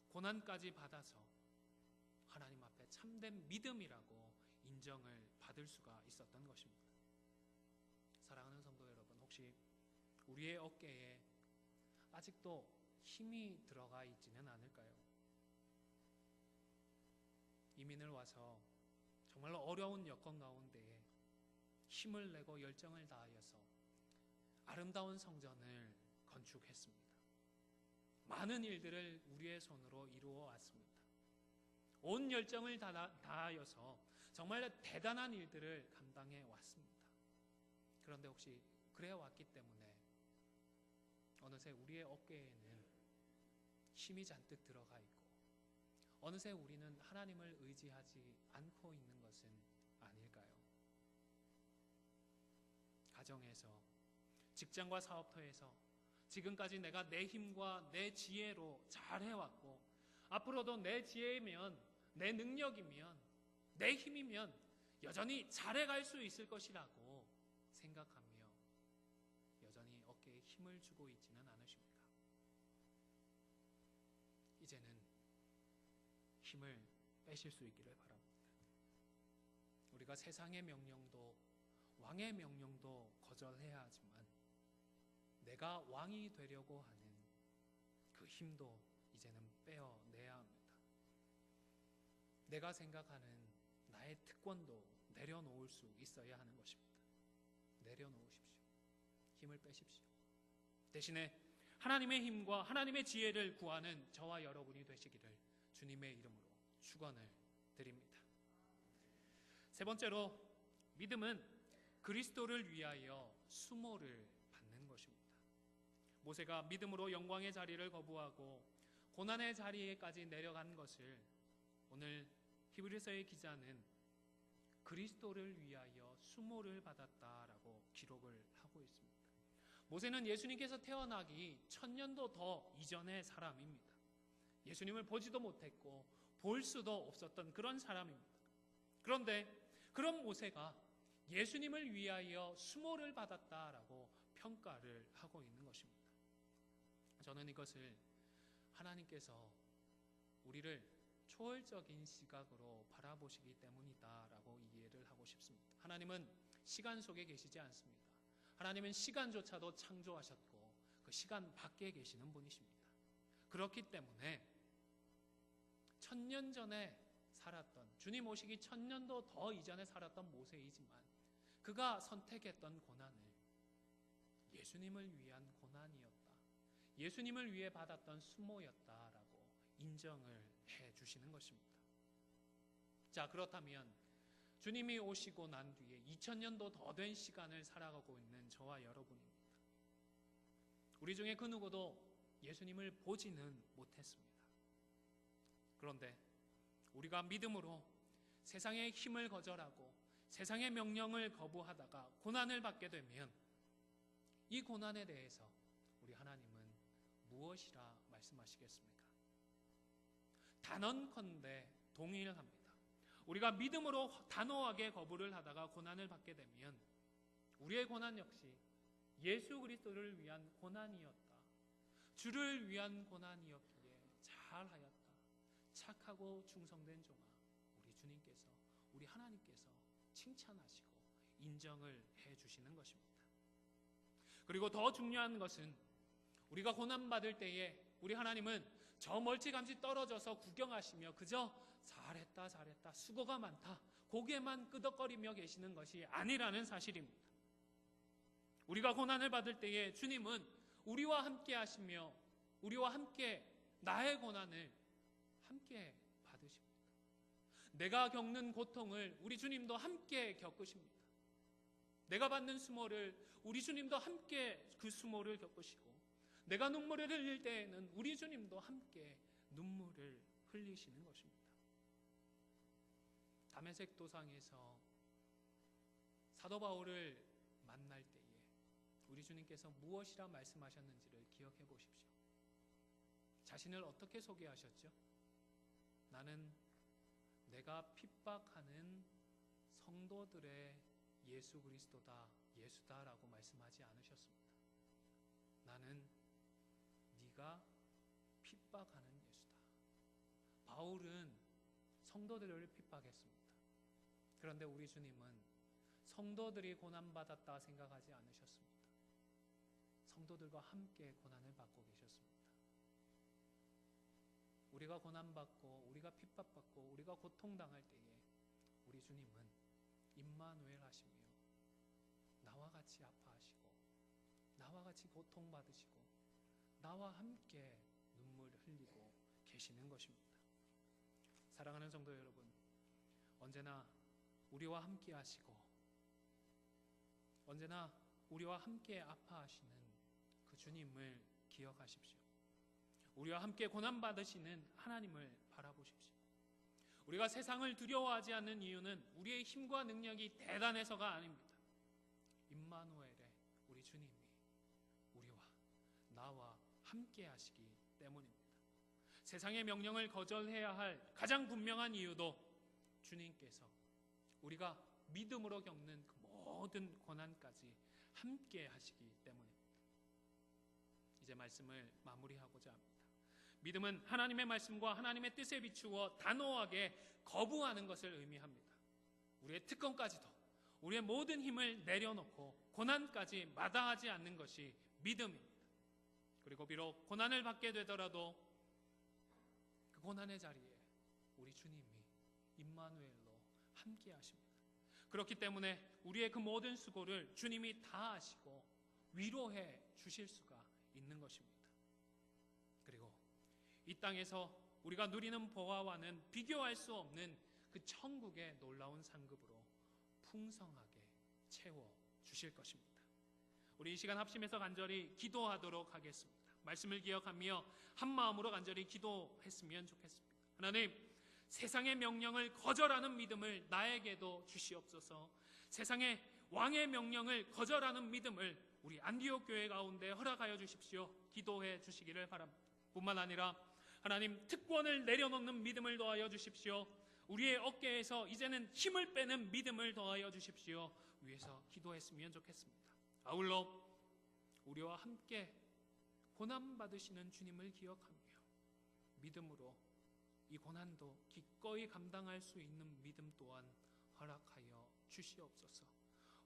S1: 고난까지 받아서 하나님 앞에 참된 믿음이라고 인정을 받을 수가 있었던 것입니다. 사랑하는 성도 여러분, 혹시 우리의 어깨에 아직도 힘이 들어가 있지는 않을까요? 이민을 와서 정말로 어려운 여건 가운데에 힘을 내고 열정을 다하여서 아름다운 성전을 건축했습니다. 많은 일들을 우리의 손으로 이루어 왔습니다. 온 열정을 다하여서 정말 대단한 일들을 감당해 왔습니다. 그런데 혹시 그래 왔기 때문에 어느새 우리의 어깨에는 힘이 잔뜩 들어가 있고 어느새 우리는 하나님을 의지하지 않고 있는 것은 아닐까요? 가정에서, 직장과 사업터에서 지금까지 내가 내 힘과 내 지혜로 잘 해왔고 앞으로도 내 지혜면, 내 능력이면, 내 힘이면 여전히 잘해갈 수 있을 것이라고 생각하며 여전히 어깨에 힘을 주고 있지는 않으십니까? 이제는 힘을 빼실 수 있기를 바랍니다. 우리가 세상의 명령도 왕의 명령도 거절해야 하지만 내가 왕이 되려고 하는 그 힘도 이제는 빼어내야 합니다. 내가 생각하는 나의 특권도 내려놓을 수 있어야 하는 것입니다. 내려놓으십시오. 힘을 빼십시오. 대신에 하나님의 힘과 하나님의 지혜를 구하는 저와 여러분이 되시기를 주님의 이름으로 축원을 드립니다. 세 번째로, 믿음은 그리스도를 위하여 수모를 받는 것입니다. 모세가 믿음으로 영광의 자리를 거부하고 고난의 자리에까지 내려간 것을 오늘 히브리서의 기자는 그리스도를 위하여 수모를 받았다라고 기록을 하고 있습니다. 모세는 예수님께서 태어나기 1000년도 더 이전의 사람입니다. 예수님을 보지도 못했고 볼 수도 없었던 그런 사람입니다. 그런데 그런 모세가 예수님을 위하여 수모를 받았다라고 평가를 하고 있는 것입니다. 저는 이것을 하나님께서 우리를 초월적인 시각으로 바라보시기 때문이다라고 이해를 하고 싶습니다. 하나님은 시간 속에 계시지 않습니다. 하나님은 시간조차도 창조하셨고 그 시간 밖에 계시는 분이십니다. 그렇기 때문에 1000년 전에 살았던, 주님 오시기 1000년도 더 이전에 살았던 모세이지만 그가 선택했던 고난을 예수님을 위한 고난이었다, 예수님을 위해 받았던 수모였다라고 인정을 해 주시는 것입니다. 자, 그렇다면 주님이 오시고 난 뒤에 2000년도 더 된 시간을 살아가고 있는 저와 여러분입니다. 우리 중에 그 누구도 예수님을 보지는 못했습니다. 그런데 우리가 믿음으로 세상의 힘을 거절하고 세상의 명령을 거부하다가 고난을 받게 되면 이 고난에 대해서 우리 하나님은 무엇이라 말씀하시겠습니까? 단언컨대 동일합니다. 우리가 믿음으로 단호하게 거부를 하다가 고난을 받게 되면 우리의 고난 역시 예수 그리스도를 위한 고난이었다, 주를 위한 고난이었기에 잘하였다, 착하고 충성된 종아, 우리 주님께서, 우리 하나님께서 칭찬하시고 인정을 해주시는 것입니다. 그리고 더 중요한 것은 우리가 고난받을 때에 우리 하나님은 저 멀찌감치 떨어져서 구경하시며 그저 잘했다 잘했다 수고가 많다 고개만 끄덕거리며 계시는 것이 아니라는 사실입니다. 우리가 고난을 받을 때에 주님은 우리와 함께 하시며 우리와 함께 나의 고난을 함께 받으십니다. 내가 겪는 고통을 우리 주님도 함께 겪으십니다. 내가 받는 수모를 우리 주님도 함께 그 수모를 겪으시고, 내가 눈물을 흘릴 때에는 우리 주님도 함께 눈물을 흘리시는 것입니다. 다메섹 도상에서 사도 바울을 만날 때에 우리 주님께서 무엇이라 말씀하셨는지를 기억해 보십시오. 자신을 어떻게 소개하셨죠? 나는 내가 핍박하는 성도들의 예수 그리스도다, 예수다라고 말씀하지 않으셨습니다. 나는 네가 핍박하는 예수다. 바울은 성도들을 핍박했습니다. 그런데 우리 주님은 성도들이 고난받았다 생각하지 않으셨습니다. 성도들과 함께 고난을 받고 계셨습니다. 우리가 고난받고 우리가 핍박받고 우리가 고통당할 때에 우리 주님은 임마누엘 하시며 나와 같이 아파하시고 나와 같이 고통받으시고 나와 함께 눈물 흘리고 계시는 것입니다. 사랑하는 성도 여러분, 언제나 우리와 함께 하시고 언제나 우리와 함께 아파하시는 그 주님을 기억하십시오. 우리와 함께 고난받으시는 하나님을 바라보십시오. 우리가 세상을 두려워하지 않는 이유는 우리의 힘과 능력이 대단해서가 아닙니다. 임마누엘의 우리 주님이 우리와 나와 함께 하시기 때문입니다. 세상의 명령을 거절해야 할 가장 분명한 이유도 주님께서 우리가 믿음으로 겪는 그 모든 고난까지 함께 하시기 때문입니다. 이제 말씀을 마무리하고자 합니다. 믿음은 하나님의 말씀과 하나님의 뜻에 비추어 단호하게 거부하는 것을 의미합니다. 우리의 특권까지도, 우리의 모든 힘을 내려놓고 고난까지 마다하지 않는 것이 믿음입니다. 그리고 비록 고난을 받게 되더라도 그 고난의 자리에 우리 주님이 임마누엘로 함께 하십니다. 그렇기 때문에 우리의 그 모든 수고를 주님이 다 하시고 위로해 주실 수가 있는 것입니다. 그리고 이 땅에서 우리가 누리는 보화와는 비교할 수 없는 그 천국의 놀라운 상급으로 풍성하게 채워 주실 것입니다. 우리 이 시간 합심해서 간절히 기도하도록 하겠습니다. 말씀을 기억하며 한 마음으로 간절히 기도했으면 좋겠습니다. 하나님, 세상의 명령을 거절하는 믿음을 나에게도 주시옵소서. 세상의 왕의 명령을 거절하는 믿음을 우리 안디옥 교회 가운데 허락하여 주십시오. 기도해 주시기를 바랍니다. 뿐만 아니라 하나님, 특권을 내려놓는 믿음을 더하여 주십시오. 우리의 어깨에서 이제는 힘을 빼는 믿음을 더하여 주십시오. 위에서 기도했으면 좋겠습니다. 아울러 우리와 함께 고난받으시는 주님을 기억하며 믿음으로 이 고난도 기꺼이 감당할 수 있는 믿음 또한 허락하여 주시옵소서.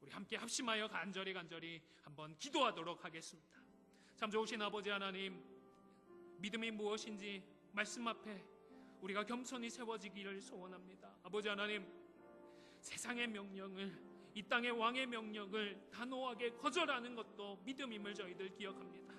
S1: 우리 함께 합심하여 간절히 한번 기도하도록 하겠습니다. 참 좋으신 아버지 하나님, 믿음이 무엇인지 말씀 앞에 우리가 겸손히 세워지기를 소원합니다. 아버지 하나님, 세상의 명령을, 이 땅의 왕의 명령을 단호하게 거절하는 것도 믿음임을 저희들 기억합니다.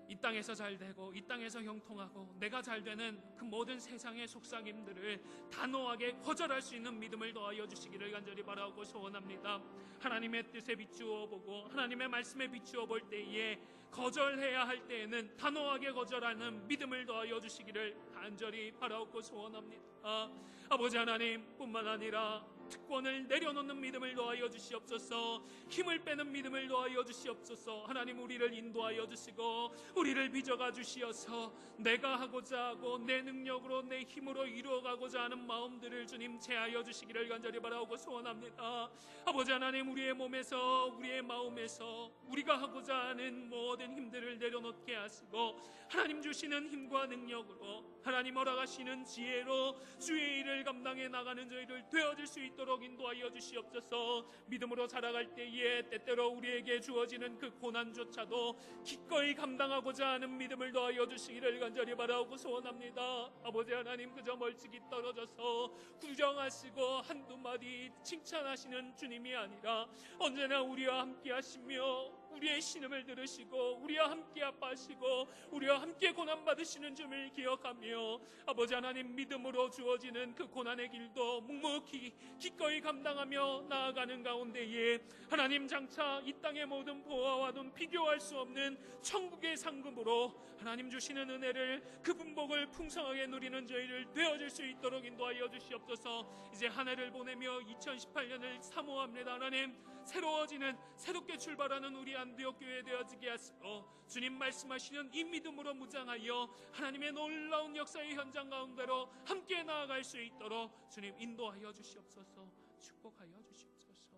S1: 이 땅에서 잘되고 이 땅에서 형통하고 내가 잘되는 그 모든 세상의 속삭임들을 단호하게 거절할 수 있는 믿음을 더하여 주시기를 간절히 바라고 소원합니다. 하나님의 뜻에 비추어 보고 하나님의 말씀에 비추어 볼 때에 거절해야 할 때에는 단호하게 거절하는 믿음을 더하여 주시기를 간절히 바라고 소원합니다. 아버지 하나님, 뿐만 아니라 특권을 내려놓는 믿음을 더하여 주시옵소서. 힘을 빼는 믿음을 더하여 주시옵소서. 하나님, 우리를 인도하여 주시고 우리를 빚어가 주시어서 내가 하고자 하고 내 능력으로 내 힘으로 이루어가고자 하는 마음들을 주님 제하여 주시기를 간절히 바라고 소원합니다. 아버지 하나님, 우리의 몸에서 우리의 마음에서 우리가 하고자 하는 모든 힘들을 내려놓게 하시고 하나님 주시는 힘과 능력으로 하나님 허락하시는 지혜로 주의 일을 감당해 나가는 저희를 되어질 수 있도록 인도하여 주시옵소서. 믿음으로 살아갈 때에 때때로 우리에게 주어지는 그 고난조차도 기꺼이 감당하고자 하는 믿음을 더하여 주시기를 간절히 바라고 소원합니다. 아버지 하나님, 그저 멀찍이 떨어져서 구정하시고 한두 마디 칭찬하시는 주님이 아니라 언제나 우리와 함께 하시며 우리의 신음을 들으시고 우리와 함께 아파하시고 우리와 함께 고난받으시는 점을 기억하며 아버지 하나님, 믿음으로 주어지는 그 고난의 길도 묵묵히 기꺼이 감당하며 나아가는 가운데에 하나님, 장차 이 땅의 모든 보화와는 비교할 수 없는 천국의 상급으로 하나님 주시는 은혜를, 그 분복을 풍성하게 누리는 저희를 되어질 수 있도록 인도하여 주시옵소서. 이제 한 해를 보내며 2018년을 사모합니다. 하나님, 새로워지는, 새롭게 출발하는 우리 안디옥 교회 되어지게 하시고 주님 말씀하시는 이 믿음으로 무장하여 하나님의 놀라운 역사의 현장 가운데로 함께 나아갈 수 있도록 주님 인도하여 주시옵소서. 축복하여 주시옵소서.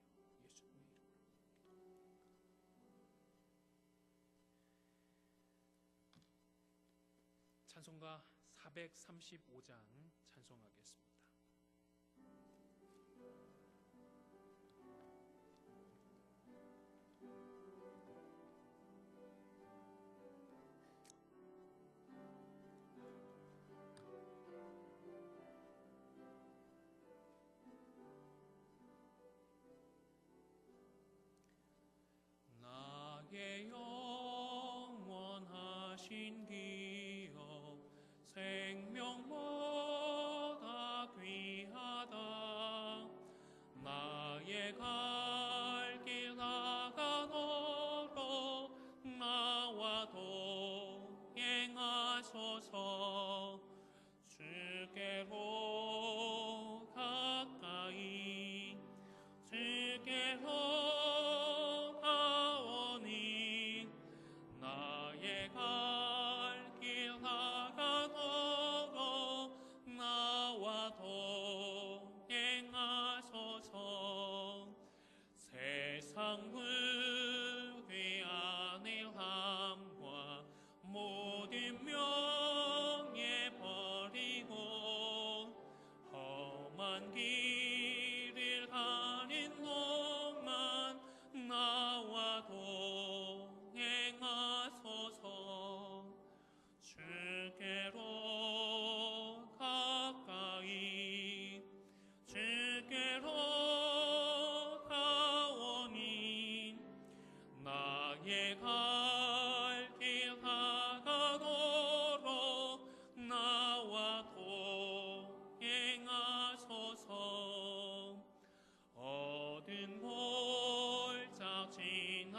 S1: 잘해드리며 예수님의 이름으로. 찬송가 435장 찬송하겠습니다. 나의 영원하신 기업 생명보다 나의 갈 길 다가도록 나와 동행하소서. 어두운 골짝 지나가며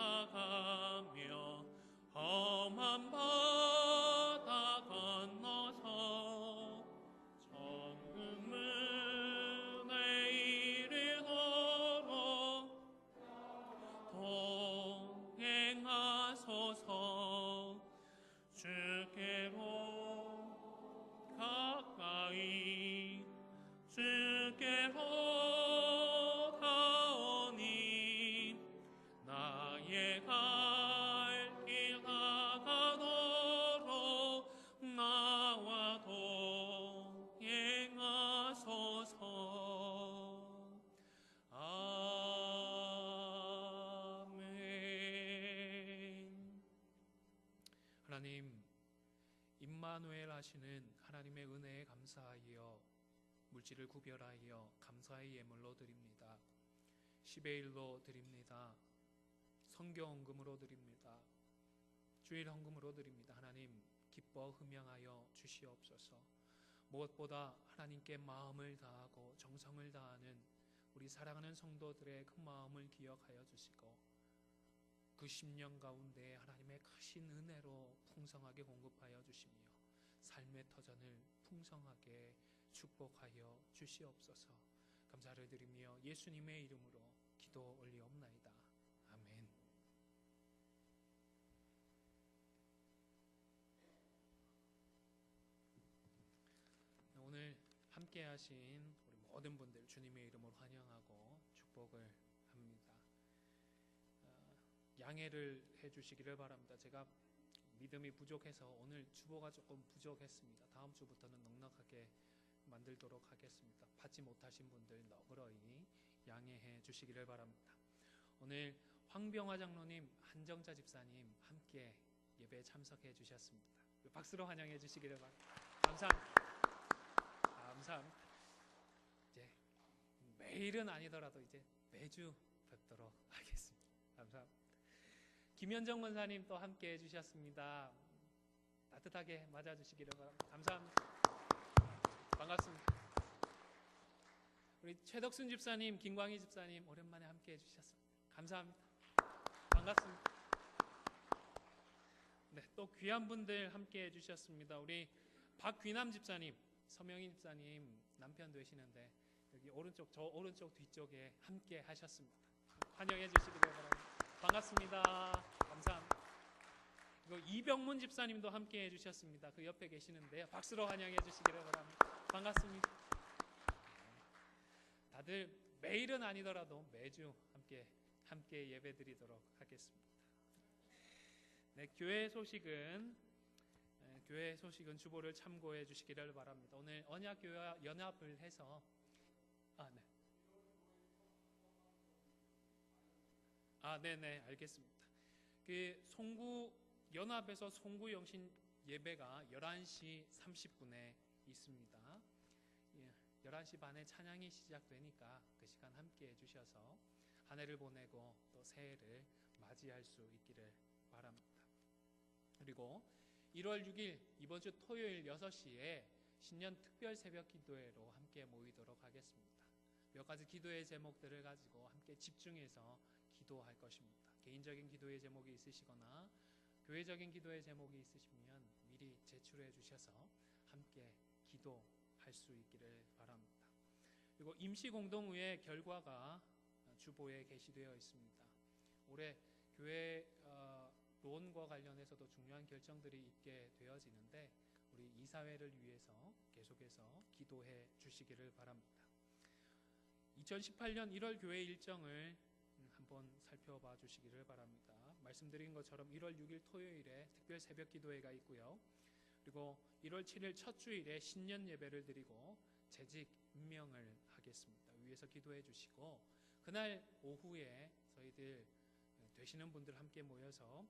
S1: 험한 바다 건너서 천국문에 이르도록 동행하소서. 주께로 가까이 주께로 가오니 나의 갈 길 다가도록 나와 동행하소서. 아멘. 하나님, 임마누엘 하시는 하나님의 은혜에 감사하여 물질을 구별하여 감사의 예물로 드립니다. 10의 1로 드립니다. 성교 헌금으로 드립니다. 주일 헌금으로 드립니다. 하나님, 기뻐 흠양하여 주시옵소서. 무엇보다 하나님께 마음을 다하고 정성을 다하는 우리 사랑하는 성도들의 그 마음을 기억하여 주시고 그 10년 가운데 하나님의 크신 은혜로 풍성하게 공급하여 주시며 삶의 터전을 풍성하게 축복하여 주시옵소서. 감사를 드리며 예수님의 이름으로 기도 올리옵나이다. 아멘. 오늘 함께 하신 우리 모든 분들 주님의 이름으로 환영하고 축복을 합니다. 양해를 해주시기를 바랍니다. 제가 믿음이 부족해서 오늘 주보가 조금 부족했습니다. 다음 주부터는 넉넉하게 만들도록 하겠습니다. 받지 못하신 분들 너그러이 양해해 주시기를 바랍니다. 오늘 황병화 장로님, 한정자 집사님 함께 예배에 참석해 주셨습니다. 박수로 환영해 주시기를 바랍니다. 감사합니다. 감사합니다. 이제 매일은 아니더라도 이제 매주 뵙도록 하겠습니다. 감사합니다. 김현정 권사님 또 함께 해주셨습니다. 따뜻하게 맞아주시기를 바랍니다. 감사합니다. 반갑습니다. 우리 최덕순 집사님, 김광희 집사님 오랜만에 함께 해주셨습니다. 감사합니다. 반갑습니다. 네, 또 귀한 분들 함께 해주셨습니다. 우리 박귀남 집사님, 서명희 집사님 남편 되시는데 여기 오른쪽, 저 오른쪽 뒤쪽에 함께 하셨습니다. 환영해 주시기를 바랍니다. 반갑습니다. 감사합니다. 그리고 이병문 집사님도 함께 해주셨습니다. 그 옆에 계시는데요. 박수로 환영해 주시기를 바랍니다. 반갑습니다. 다들 매일은 아니더라도 매주 함께 예배드리도록 하겠습니다. 네, 교회 소식은 주보를 참고해 주시기를 바랍니다. 오늘 언약교회와 연합을 해서 네네, 알겠습니다. 그 송구 연합에서 송구 영신 예배가 11시 30분에 있습니다. 11시 반에 찬양이 시작되니까 그 시간 함께 해주셔서 한 해를 보내고 또 새해를 맞이할 수 있기를 바랍니다. 그리고 1월 6일 이번 주 토요일 6시에 신년 특별 새벽 기도회로 함께 모이도록 하겠습니다. 몇 가지 기도의 제목들을 가지고 함께 집중해서 기도할 것입니다. 개인적인 기도의 제목이 있으시거나 교회적인 기도의 제목이 있으시면 미리 제출해 주셔서 함께 기도할 수 있기를 바랍니다. 그리고 임시공동의회 결과가 주보에 게시되어 있습니다. 올해 교회 론과 관련해서도 중요한 결정들이 있게 되어지는데 우리 이사회를 위해서 계속해서 기도해 주시기를 바랍니다. 2018년 1월 교회 일정을 한번 살펴봐 주시기를 바랍니다. 말씀드린 것처럼 1월 6일 토요일에 특별 새벽 기도회가 있고요. 그리고 1월 7일 첫 주일에 신년 예배를 드리고 재직 임명을 하겠습니다. 위에서 기도해 주시고 그날 오후에 저희들 되시는 분들 함께 모여서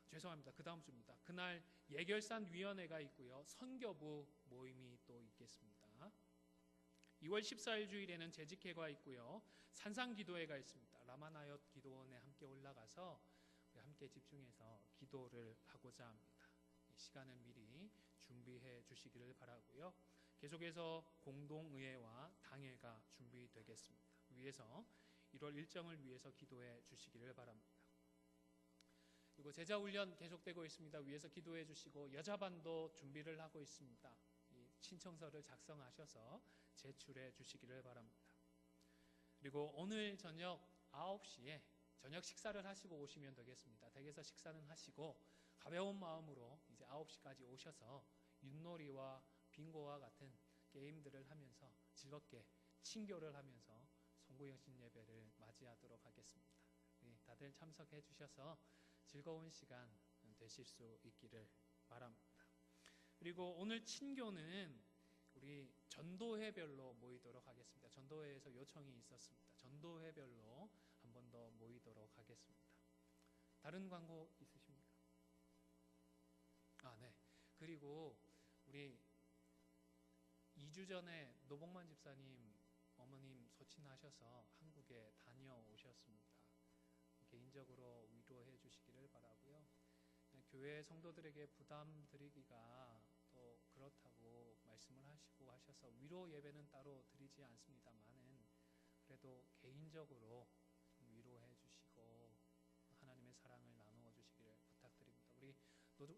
S1: 죄송합니다. 그 다음 주입니다. 그날 예결산 위원회가 있고요. 선교부 모임이 또 있겠습니다. 2월 14일 주일에는 재직회가 있고요. 산상기도회가 있습니다. 라마나얏 기도원에 함께 올라가서 함께 집중해서 기도를 하고자 합니다. 이 시간을 미리 준비해 주시기를 바라고요. 계속해서 공동의회와 당회가 준비되겠습니다. 위에서 1월 일정을 위해서 기도해 주시기를 바랍니다. 그리고 제자훈련 계속되고 있습니다. 위에서 기도해 주시고 여자반도 준비를 하고 있습니다. 이 신청서를 작성하셔서 제출해 주시기를 바랍니다. 그리고 오늘 저녁 9시에 저녁 식사를 하시고 오시면 되겠습니다. 댁에서 식사는 하시고 가벼운 마음으로 이제 9시까지 오셔서 윷놀이와 빙고와 같은 게임들을 하면서 즐겁게 친교를 하면서 송구영신 예배를 맞이하도록 하겠습니다. 다들 참석해 주셔서 즐거운 시간 되실 수 있기를 바랍니다. 그리고 오늘 친교는 우리 전도회별로 모이도록 하겠습니다. 전도회에서 요청이 있었습니다. 전도회별로 한 번 더 모이도록 하겠습니다. 다른 광고 있으십니까? 네. 그리고 우리 2주 전에 노복만 집사님 어머님 소친하셔서 한국에 다녀오셨습니다. 개인적으로 위로해 주시기를 바라고요. 교회 성도들에게 부담 드리기가 또 그렇다고 말씀을 하시고 하셔서 위로 예배는 따로 드리지 않습니다만은 그래도 개인적으로 위로해 주시고 하나님의 사랑을 나누어 주시기를 부탁드립니다. 우리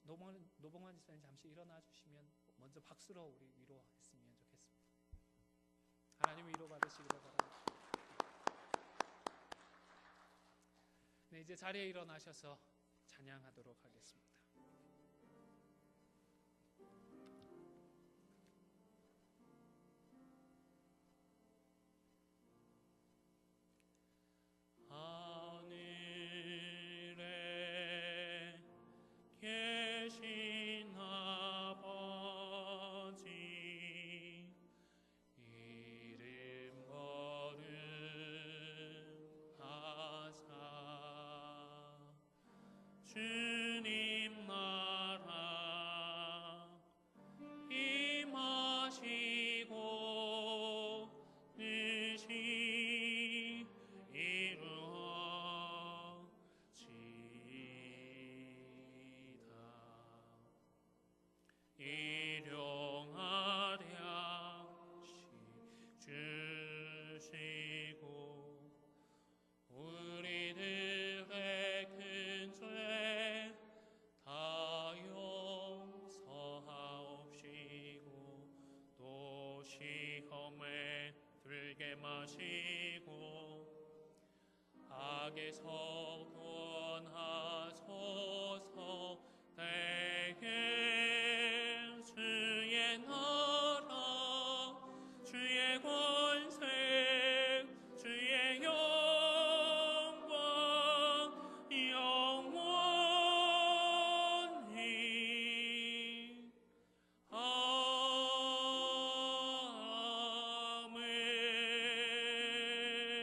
S1: 노복만 집사님 잠시 일어나 주시면 먼저 박수로 우리 위로했으면 좋겠습니다. 하나님 위로 받으시기를 바랍니다. 네, 이제 자리에 일어나셔서 찬양하도록 하겠습니다. 하늘에 계신 아버지 이름 거룩하사 주님 나라 임하시고 뜻이 이루어지이다. 일용하랴 주시고 우리들의 큰 죄 다 용서하옵시고 또 시험에 들게 마시고 악에서 구원하소서. 내게 주의 나라 주의 권세 주의 영광 영원히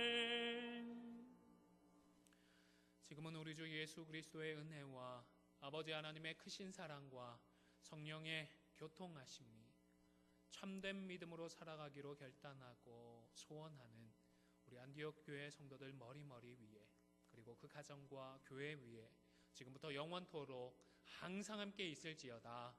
S1: 아멘. 지금은 우리 주 예수 그리스도의 은혜와 아버지 하나님의 크신 사랑과 성령의 교통하심이 참된 믿음으로 살아가기로 결단하고 소원하는 우리 안디옥 교회 성도들 머리머리 위에 그리고 그 가정과 교회 위에 지금부터 영원토록 항상 함께 있을지어다.